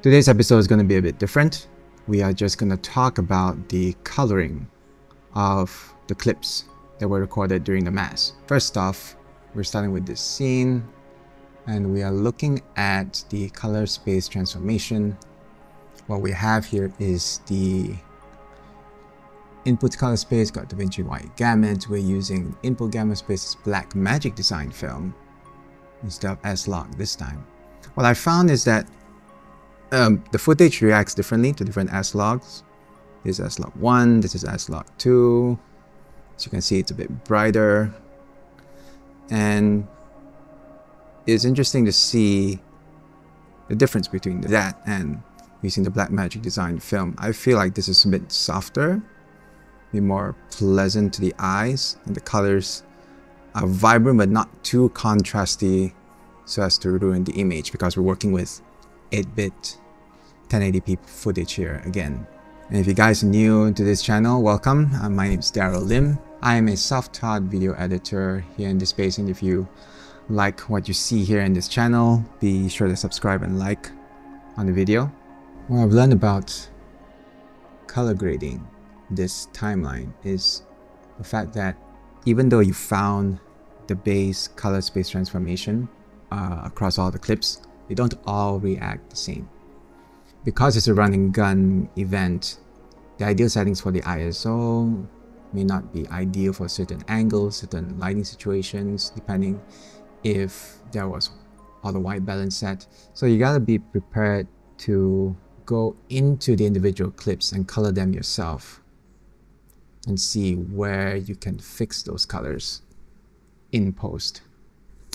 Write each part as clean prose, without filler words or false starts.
Today's episode is going to be a bit different. We are just going to talk about the coloring of the clips that were recorded during the mass. First off, we're starting with this scene and we are looking at the color space transformation. What we have here is the input color space, got DaVinci White Gamut. We're using input gamma space Blackmagic design film instead of S-Log this time. What I found is that the footage reacts differently to different S-Logs. This is S-Log 1, this is S-Log 2. As you can see, it's a bit brighter. And it's interesting to see the difference between that and using the Blackmagic design film. I feel like this is a bit softer, be more pleasant to the eyes, and the colors are vibrant but not too contrasty so as to ruin the image, because we're working with 8-bit 1080p footage here again. And if you guys are new to this channel, welcome. My name is Daryl Lim. I am a self-taught video editor here in this space, and if you like what you see here in this channel, be sure to subscribe and like on the video. What I've learned about color grading this timeline is the fact that even though you found the base color space transformation across all the clips, they don't all react the same. Because it's a run and gun event, the ideal settings for the ISO may not be ideal for certain angles, certain lighting situations, depending if there was all the white balance set. So you gotta be prepared to go into the individual clips and color them yourself and see where you can fix those colors in post.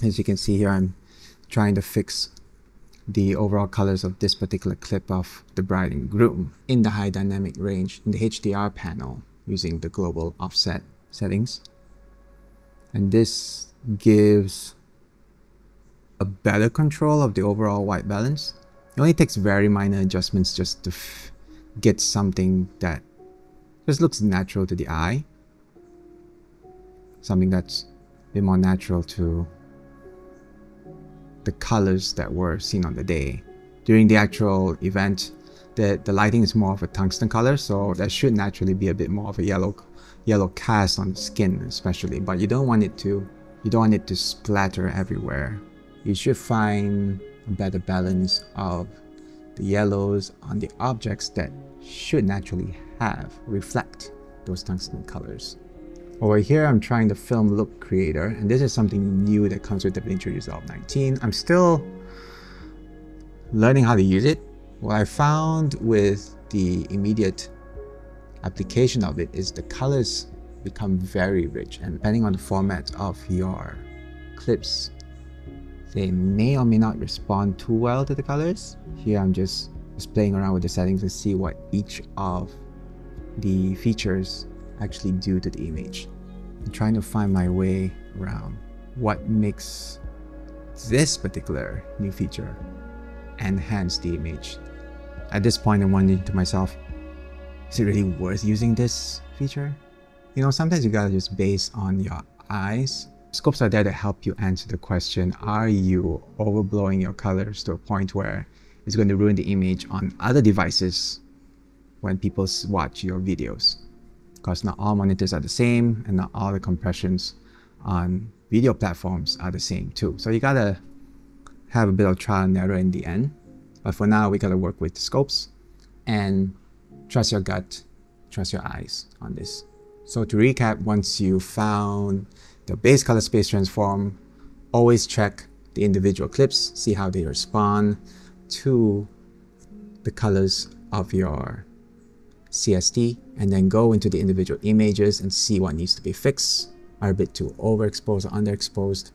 As you can see here, I'm trying to fix the overall colors of this particular clip of the bride and groom in the high dynamic range in the HDR panel using the global offset settings. And this gives a better control of the overall white balance. It only takes very minor adjustments just to get something that just looks natural to the eye, something that's a bit more natural to the colors that were seen on the day. During the actual event, the lighting is more of a tungsten color, so there should naturally be a bit more of a yellow cast on the skin especially, but you don't want it to splatter everywhere. You should find a better balance of the yellows on the objects that should naturally reflect those tungsten colors. Over here, I'm trying the Film Look Creator, and this is something new that comes with DaVinci Resolve 19. I'm still learning how to use it. What I found with the immediate application of it is the colors become very rich, and depending on the format of your clips, they may or may not respond too well to the colors. Here I'm just playing around with the settings to see what each of the features actually do to the image. I'm trying to find my way around what makes this particular new feature enhance the image. At this point, I'm wondering to myself, is it really worth using this feature? You know, sometimes you gotta just base on your eyes. Scopes are there to help you answer the question, are you overblowing your colors to a point where it's going to ruin the image on other devices when people watch your videos? Because not all monitors are the same, and not all the compressions on video platforms are the same too. So you gotta have a bit of trial and error in the end. But for now, we gotta work with the scopes and trust your gut, trust your eyes on this. So to recap, once you found the base color space transform, always check the individual clips, see how they respond to the colors of your CST, and then go into the individual images and see what needs to be fixed, are a bit too overexposed or underexposed,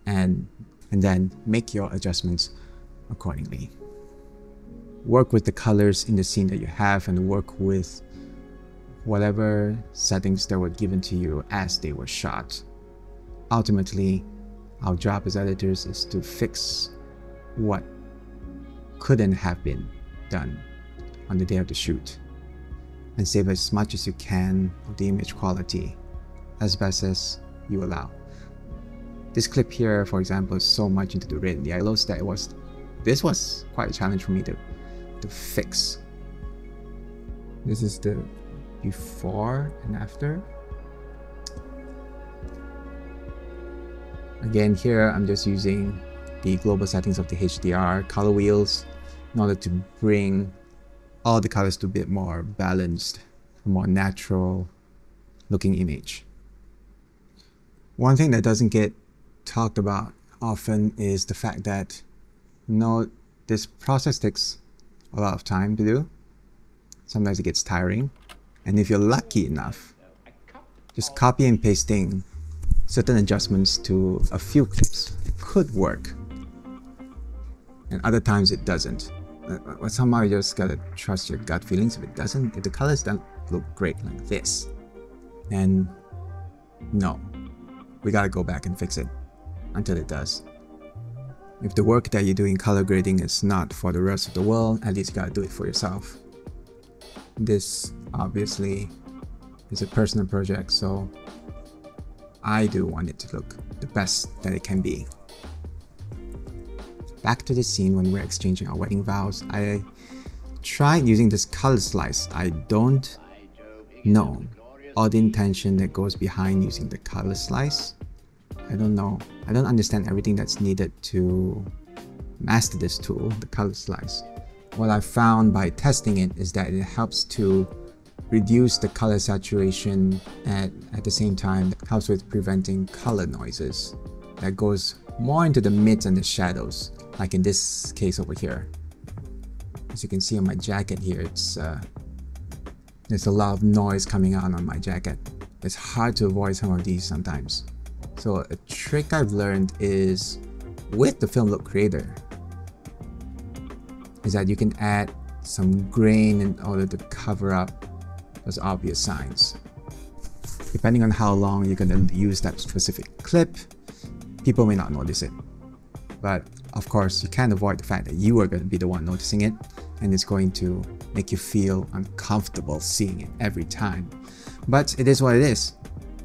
and then make your adjustments accordingly. Work with the colors in the scene that you have, and work with whatever settings that were given to you as they were shot. Ultimately, our job as editors is to fix what couldn't have been done on the day of the shoot, and save as much as you can of the image quality as best as you allow. This clip here, for example, is so much into the red and yellows that this was quite a challenge for me to to fix. This is the before and after. Again, here I'm just using the global settings of the HDR color wheels in order to bring all the colors to a bit more balanced, a more natural looking image. One thing that doesn't get talked about often is the fact that, you know, this process takes a lot of time to do. Sometimes it gets tiring. And if you're lucky enough, just copy and pasting certain adjustments to a few clips could work. And other times it doesn't. But somehow you just gotta trust your gut feelings. If it doesn't, if the colors don't look great like this, then no, we gotta go back and fix it until it does. If the work that you do in color grading is not for the rest of the world, at least you gotta do it for yourself. This obviously is a personal project, so I do want it to look the best that it can be. Back to the scene when we're exchanging our wedding vows, I tried using this color slice. I don't know all the intention that goes behind using the color slice. I don't know. I don't understand everything that's needed to master this tool, the color slice. What I found by testing it is that it helps to reduce the color saturation and at the same time helps with preventing color noises that goes more into the mids and the shadows, like in this case over here. As you can see on my jacket here, there's a lot of noise coming out on my jacket. It's hard to avoid some of these sometimes. So a trick I've learned is with the Film Look Creator is that you can add some grain in order to cover up those obvious signs. Depending on how long you're going to use that specific clip, people may not notice it. But of course, you can't avoid the fact that you are going to be the one noticing it, and it's going to make you feel uncomfortable seeing it every time. But it is what it is.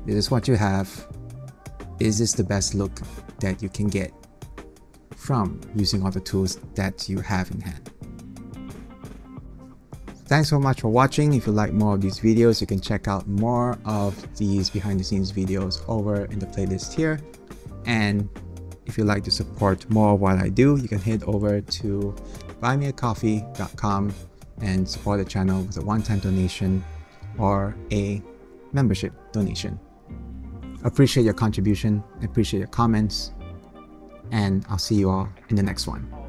It is what you have. Is this the best look that you can get from using all the tools that you have in hand? Thanks so much for watching. If you like more of these videos, you can check out more of these behind the scenes videos over in the playlist here. And if you'd like to support more of what I do, you can head over to buymeacoffee.com and support the channel with a one-time donation or a membership donation. Appreciate your contribution, appreciate your comments, and I'll see you all in the next one.